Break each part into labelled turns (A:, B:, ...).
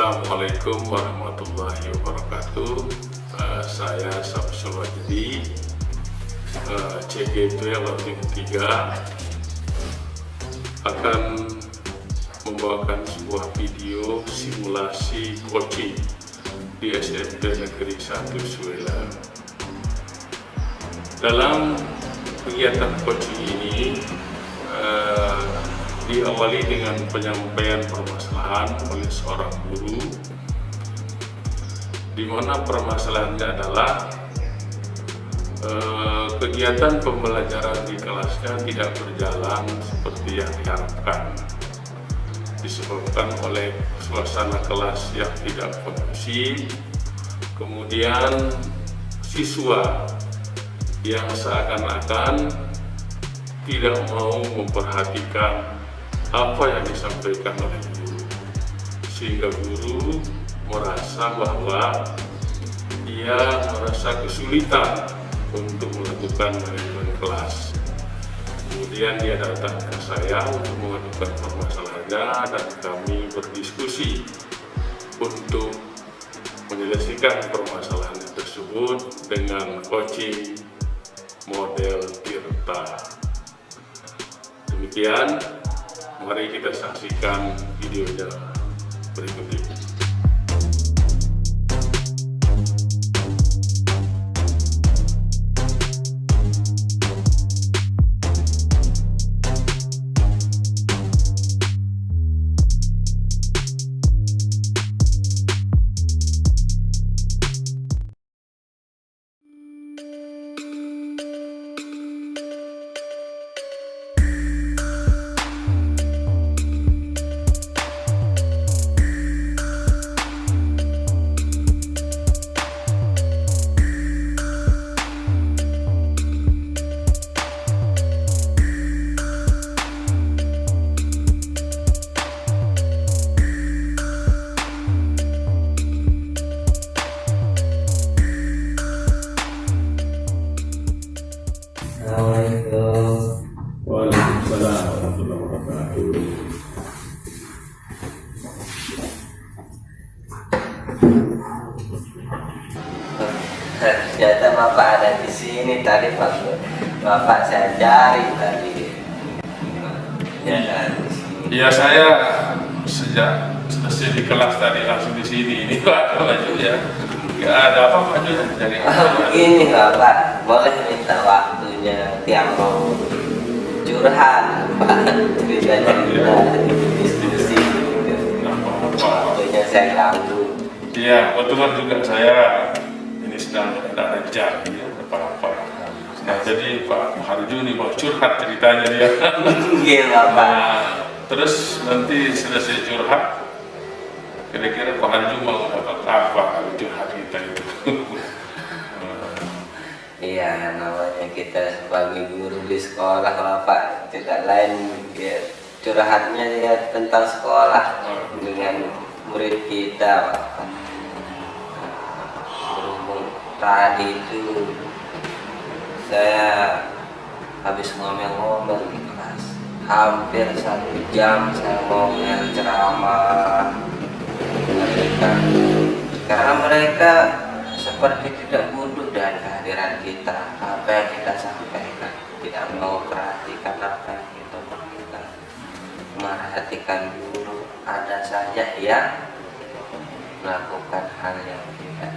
A: Assalamualaikum warahmatullahi wabarakatuh. Saya Samsul Wajdi, CG Tim 3 akan membawakan sebuah video simulasi coaching di SMP Negeri 1 Suela. Dalam kegiatan coaching ini diawali dengan penyampaian permasalahan oleh seorang guru, di mana permasalahannya adalah kegiatan pembelajaran di kelasnya tidak berjalan seperti yang diharapkan, disebabkan oleh suasana kelas yang tidak kondusif, kemudian siswa yang seakan-akan tidak mau memperhatikan apa yang disampaikan oleh guru, sehingga guru merasa bahwa dia merasa kesulitan untuk melakukan manajemen kelas. Kemudian dia datang ke saya untuk mengadukan permasalahannya dan kami berdiskusi untuk menyelesaikan permasalahan tersebut dengan coaching model Tirta. Demikian, mari kita saksikan videonya berikut ini. Waalaikumsalam warahmatullahi wabarakatuh.
B: Ternyata Bapak ada di sini tadi, Pak. Bapak saya cari tadi. Ya kan?
A: Ya, saya sejak selesai di kelas tadi langsung di sini. Ini Pak baju ya. Nggak ada apa bajunya dari.
B: Begini Bapak, boleh minta waktunya tiap mau curhat, Pak. Cerita-cerita, diskusi. Waktunya saya ganggu.
A: Iya, kebetulan juga saya ini sedang ada jam ya, apa-apa. Nah, jadi Pak Harju ini mau curhat ceritanya dia.
B: Iya Bapak.
A: Nah, terus nanti selesai curhat, kira-kira Pak Harju mau dapat apa curhat kita itu?
B: Iya, namanya kita sebagai guru di sekolah Bapak, tidak lain ya, curhatnya ya tentang sekolah dengan murid kita Bapak. Berhubung tadi itu saya habis ngomel-ngomel di kelas hampir 1 jam saya ngomel ceramah mereka, karena mereka seperti tidak butuh dengan kehadiran kita. Apa yang kita sampaikan, tidak mau perhatikan apa yang kita merhatikan guru. Ada saja yang melakukan hal yang tidak.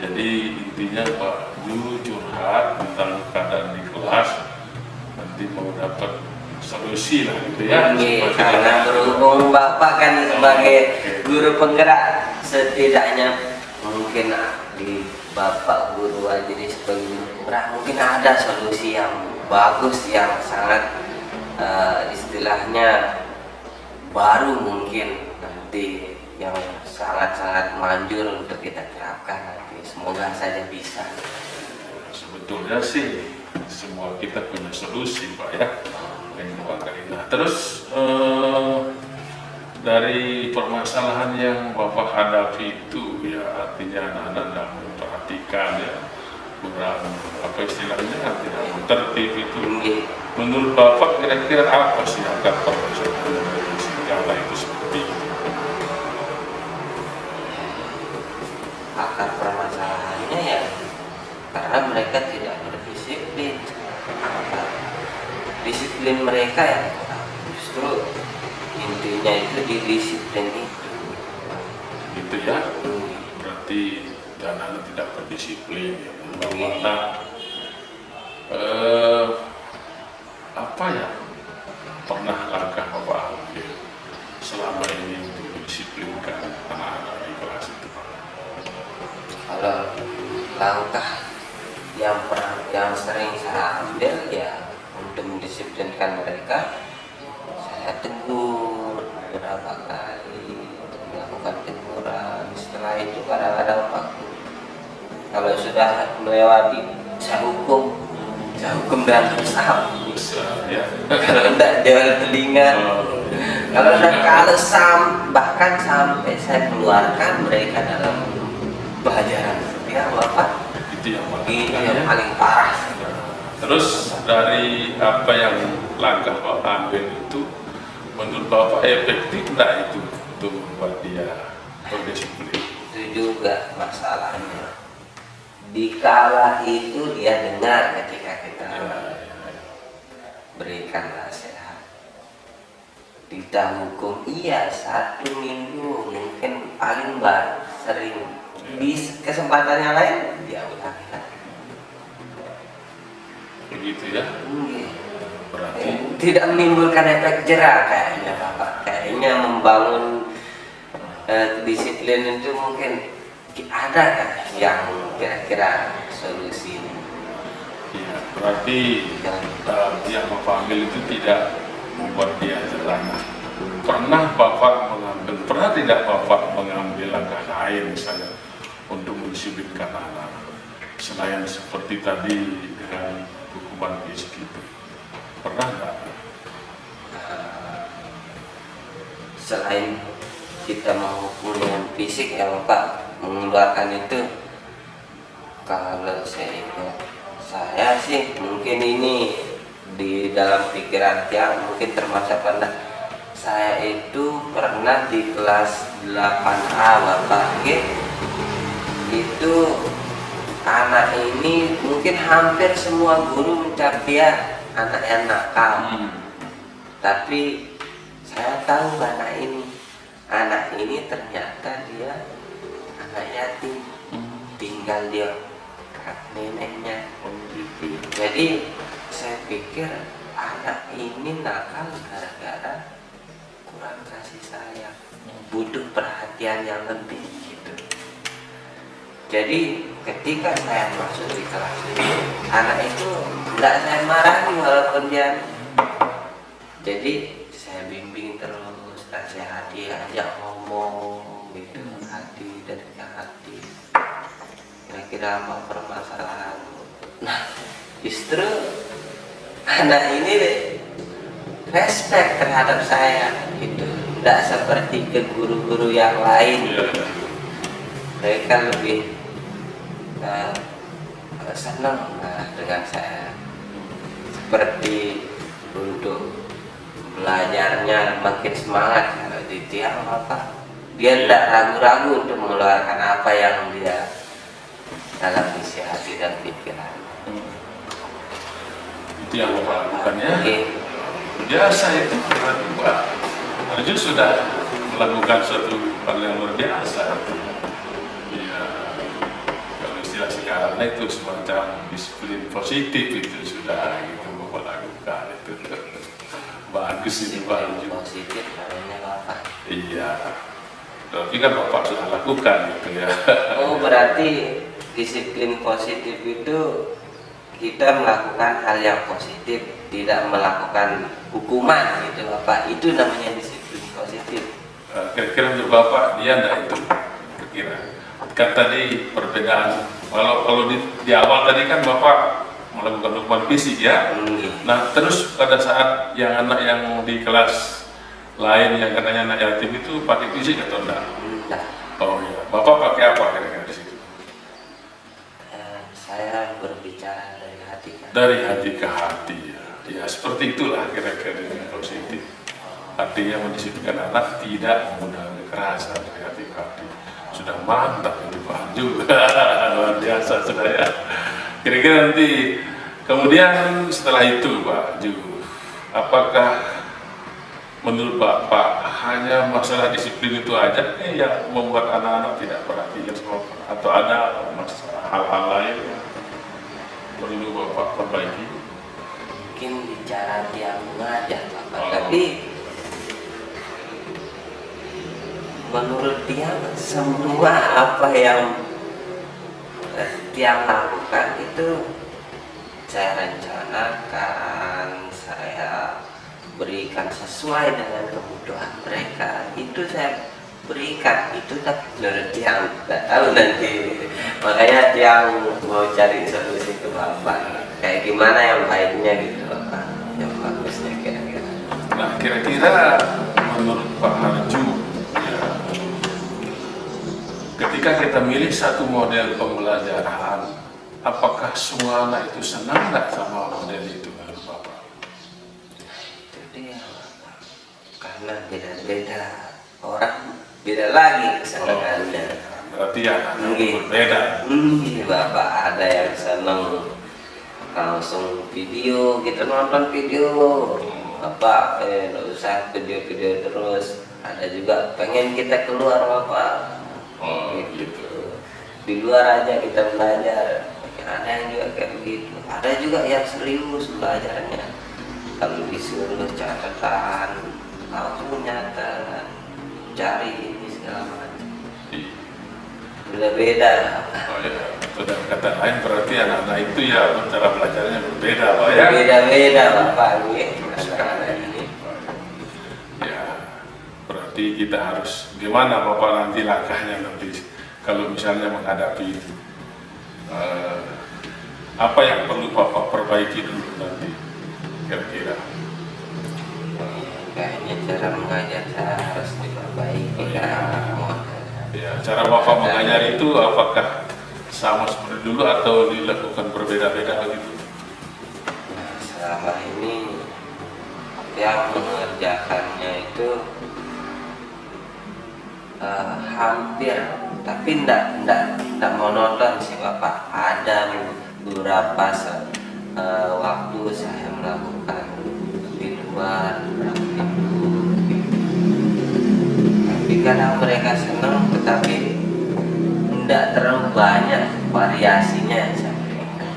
A: Jadi intinya Pak Ju curhat tentang keadaan di kelas, nanti mau dapat solusi lah gitu ya.
B: Karena berhubung Bapak kan sebagai guru penggerak, setidaknya mungkin di Bapak guru aja di sebagai guru penggerak mungkin ada solusi yang bagus, yang sangat istilahnya baru mungkin nanti, yang sangat-sangat manjur untuk kita terapkan nanti. Semoga saja bisa.
A: Sebetulnya sih semua kita punya solusi Pak ya. Nah, terus dari permasalahan yang Bapak hadapi itu ya, artinya anak-anak tidak memperhatikan ya, kurang apa istilahnya, tidak tertib itu. Menurut Bapak kira-kira apa sih agar Bapak bisa menyelesaikan anak itu seperti itu.
B: Akar permasalahannya ya karena mereka tidak berdisiplin. Disiplin mereka ya justru intinya itu di disiplin itu.
A: Gitu ya. Berarti anak-anak tidak berdisiplin ya. Bagaimana apa ya pernah langkah Bapak ambil selama ini untuk mendisiplinkan anak-anak di kelas itu, Pak?
B: Kalau langkah yang sering saya ambil ya untuk mendisiplinkan mereka, saya tegur beberapa kali, melakukan teguran. Setelah itu kadang-kadang waktu kalau sudah melewati saya hukum dan hisap.
A: Ya.
B: Kalau tidak jual telinga. Kalau bahkan sampai saya keluarkan mereka dalam pelajaran ya Bapak.
A: Itu yang
B: Paling parah.
A: Terus dari apa yang langkah Bapak ambil itu, menurut Bapak efektif nggak itu untuk membuat dia berdisiplin?
B: Itu juga masalahnya. Dikala itu dia dengar ketika kita berikan nasihat. Kita hukum iya 1 minggu mungkin paling sering. Di kesempatan yang lain dia ulangi lagi.
A: Begitu ya? Berarti
B: Tidak menimbulkan efek jerah kayaknya Bapak. Kayaknya membangun disiplin itu mungkin ada kan yang kira-kira solusinya.
A: ya, berarti yang Bapak ambil itu tidak membuat dia jerah. Pernah tidak Bapak mengambil langkah lain misalnya untuk mendisiplinkan anak selain seperti tadi dengan hukuman fisik itu? Pernah nggak?
B: Selain kita menghukum dengan fisik ya Bapak, mengeluarkan itu, kalau saya sih mungkin ini di dalam pikiran yang mungkin termasuk pernah. Saya itu pernah di kelas 8A Bapak, itu anak ini mungkin hampir semua guru mencap dia anak yang nakal. Tapi saya tahu anak ini ternyata dia anak yatim, tinggal dia neneknya mendidik. Jadi saya pikir anak ini nakal gara-gara kurang kasih sayang, butuh perhatian yang lebih gitu. Jadi ketika saya masuk di kelas ini, anak itu tidak saya marahi walaupun dia. Jadi saya bimbing terus, nasihati, ajak ngomong gitu, hati dari hati. Kira-kira apa permasalahan? Nah, justru anak ini respect terhadap saya gitu. Tidak seperti ke guru-guru yang lain. Mereka lebih senang dengan saya. Seperti untuk belajarnya makin semangat kalau di tiap apa. Dia tidak ragu-ragu untuk mengeluarkan apa yang dia dalam isi hati dan pikiran.
A: Itu yang Bapak lakukan ya? Biasa itu berarti Pak Arjun sudah melakukan suatu hal yang luar biasa. Ya, kalau istilah sekarang itu semacam disiplin positif itu sudah gitu Bapak lakukan itu. Bagus ini Pak Arjun.
B: Positif namanya Bapak.
A: Iya. Tapi kan Bapak sudah lakukan gitu ya.
B: Oh, berarti disiplin positif itu kita melakukan hal yang positif, tidak melakukan hukuman gitu Bapak. Itu namanya disiplin positif.
A: Kira-kira untuk Bapak dia enggak itu kira-kira? Kan tadi perbedaan kalau di awal tadi kan Bapak melakukan hukuman fisik ya. Nah terus pada saat yang anak yang di kelas lain yang katanya anak yatim itu pakai fisik atau enggak?
B: Enggak.
A: Oh iya, Bapak pakai apa kira-kira di situ?
B: Saya berbicara dari hati.
A: Dari hati ke hati ya. Ya seperti itulah kira-kira yang positif. artinya mendisiplinkan anak tidak menggunakan kekerasan. Hati-hati, sudah mantap ini Pak Harju. Luar biasa sudah ya. Kira-kira nanti kemudian setelah itu Pak Harju, apakah menurut Bapak hanya masalah disiplin itu aja yang membuat anak-anak tidak perhatian sama Bapak? Atau ada hal-hal lain yang perlu Bapak perbaiki?
B: Mungkin bicara dia mengajar Bapak, tapi menurut dia semua apa yang dia lakukan itu saya rencanakan, saya berikan sesuai dengan kebutuhan mereka, itu saya berikan itu, tapi menurut dia nggak tahu nanti, makanya dia mau cari solusi ke Bapak kayak gimana yang baiknya gitu Bapak, yang bagusnya kira-kira.
A: Nah, kira-kira menurut Pak Harju, ya, ketika kita milih satu model pembelajaran, apakah semua anak itu senang nggak sama model itu menurut Bapak?
B: Itu dia, karena beda-beda orang, beda lagi kesenangannya.
A: Berarti ya berbeda.
B: Bapak ada yang senang langsung video, kita nonton video, Bapak nggak usah video-video terus. Ada juga pengen kita keluar Bapak, gitu. Di luar aja kita belajar. Ada yang juga kayak begitu. Ada juga yang serius belajarnya. Kalau disuruh catatan, langsung nyata, cari ini segala macam. Beda-beda.
A: Oh ya, sudah kata lain berarti anak-anak itu ya cara belajarnya berbeda Pak ya?
B: Beda-beda Bapak ini.
A: Ya, berarti kita harus gimana Bapak nanti langkahnya nanti kalau misalnya menghadapi itu. Apa yang perlu Bapak perbaiki dulu nanti kira-kira?
B: Kayaknya cara mengajar saya harus diperbaiki.
A: Ya, cara Bapak mengajar itu apakah sama seperti dulu atau dilakukan berbeda-beda begitu?
B: Nah, selama ini yang mengerjakannya itu hampir, tapi enggak monoton sih Bapak. Ada beberapa waktu saya melakukan di luar tapi kadang mereka senang, tetapi tidak terlalu banyak variasinya yang saya berikan.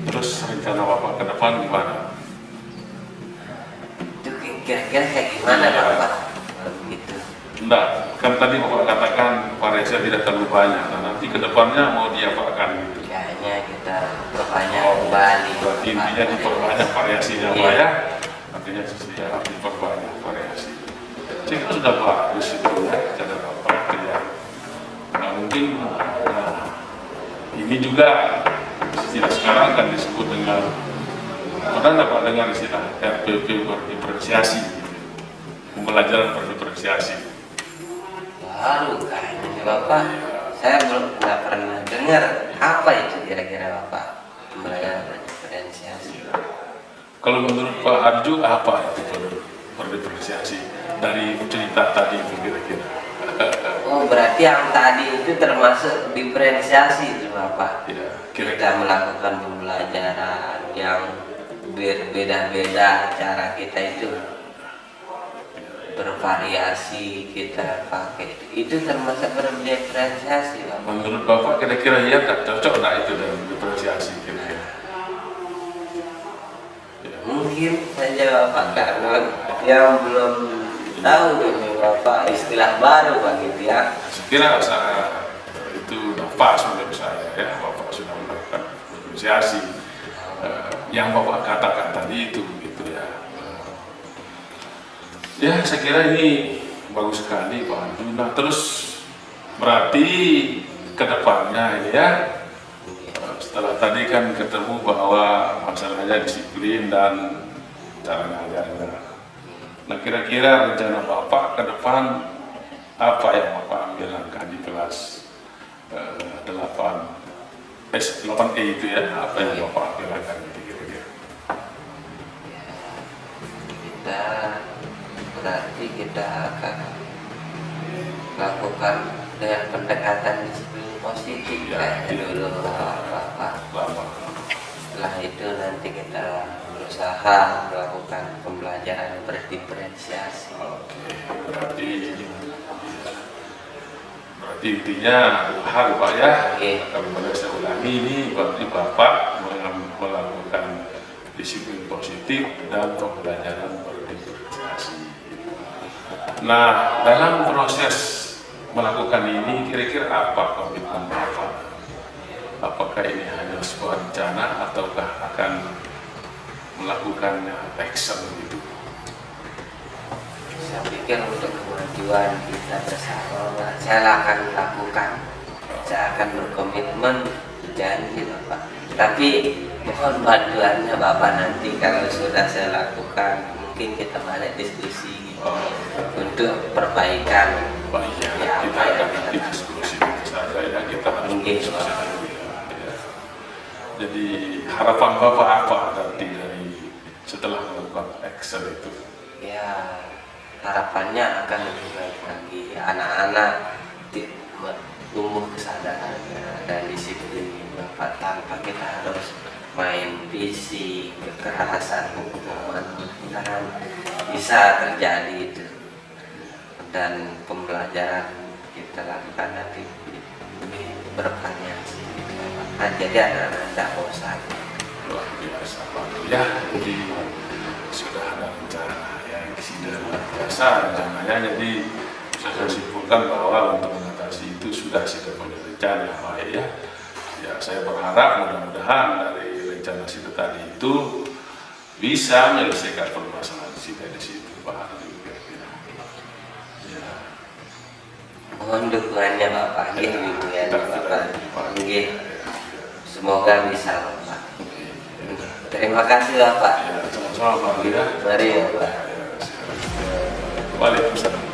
A: Terus rencana Bapak ke depan gimana?
B: Itu kira-kira kayak gimana Bapak? Gitu.
A: Enggak, kan tadi Bapak katakan variasi tidak terlalu banyak. Nah, nanti ke depannya mau diapakan gitu?
B: Kayaknya kita perbanyak kembali.
A: Berarti intinya diperbanyak variasinya Pak ya? Artinya ya diperbanyak variasi. Saya kira sudah bagus itu ya, cara Bapak kerja. Nah, mungkin ini juga istilah sekarang kan disebut dengan, pernah dapat dengar istilah RPP berdiferensiasi, pembelajaran berdiferensiasi.
B: Baru kayaknya Bapak, saya belum pernah dengar apa itu kira-kira Bapak pembelajaran berdiferensiasi.
A: Kalau menurut Pak Harju apa itu berdiferensiasi dari cerita tadi itu kira-kira?
B: Oh, berarti yang tadi itu termasuk diferensiasi itu Bapak.
A: Ya,
B: Kita melakukan pembelajaran yang berbeda-beda, cara kita itu bervariasi, kita pakai itu termasuk berdiferensiasi Bapak.
A: Menurut Bapak kira-kira ya tak cocok nggak itu dalam diferensiasi kira-kira? Ya.
B: Mungkin saja Bapak, karena yang belum tahu ini Bapak istilah baru bagi dia.
A: Saya kira itu pas menurut saya ya, Bapak sudah melakukan diferensiasi yang Bapak katakan tadi itu gitu ya. Ya, saya kira ini bagus sekali Pak Harju. Nah, terus berarti kedepannya ini ya, setelah tadi kan ketemu bahwa masalahnya disiplin dan cara ngajarnya. Nah, kira-kira rencana Bapak ke depan apa yang Bapak ambil langkah di kelas 8E itu ya, apa yang Bapak ambil langkah gitu kira-kira?
B: Kita berarti kita akan lakukan dengan pendekatan disiplin positif
A: Ya,
B: kayak dulu Bapak.
A: lama.
B: Setelah itu nanti kita berusaha melakukan pembelajaran berdiferensiasi.
A: Oke, berarti intinya hal Pak ya.
B: Oke.
A: Kalau boleh saya ulangi, ini berarti Bapak melakukan disiplin positif dan pembelajaran berdiferensiasi. Nah, dalam proses melakukan ini kira-kira apa komitmen Bapak? Apakah ini hanya sebuah rencana ataukah akan melakukan action gitu?
B: Saya pikir untuk kemajuan kita bersama, saya akan lakukan. Saya akan berkomitmen, janji Bapak. Tapi mohon bantuannya Bapak nanti kalau sudah saya lakukan, mungkin kita balik diskusi gitu, untuk perbaikan.
A: Pak, iya,
B: Ya,
A: kita
B: apa yang
A: akan
B: kita
A: diskusi saja ya, kita harus
B: Oke,
A: diskusi.
B: Pak.
A: Ya. Jadi harapan Bapak apa nanti dari setelah melakukan action itu?
B: Ya, harapannya akan lebih baik lagi. Anak-anak tumbuh kesadarannya dan disiplin Bapak, tanpa kita harus main fisik, kekerasan, hukuman, mudah-mudahan bisa terjadi itu. Dan pembelajaran kita lakukan nanti lebih bervariasi. Nah, jadi anak-anak tidak bosan.
A: Luar biasa Pak. Ya, jadi sudah ada rencana ya, sudah luar biasa rencananya. Jadi bisa saya simpulkan bahwa untuk mengatasi itu sudah punya rencana Pak ya. Ya, saya berharap mudah-mudahan dari rencana situ tadi itu bisa menyelesaikan permasalahan kita di situ Pak. Ya.
B: Mohon dukungannya Bapak,
A: Ya,
B: gitu ya
A: kita-
B: Bapak.
A: kita-
B: Nggih. Semoga bisa Bapak. Terima kasih Bapak.
A: Ya, sama-sama Pak ya.
B: Mari Bapak.
A: Waalaikumsalam.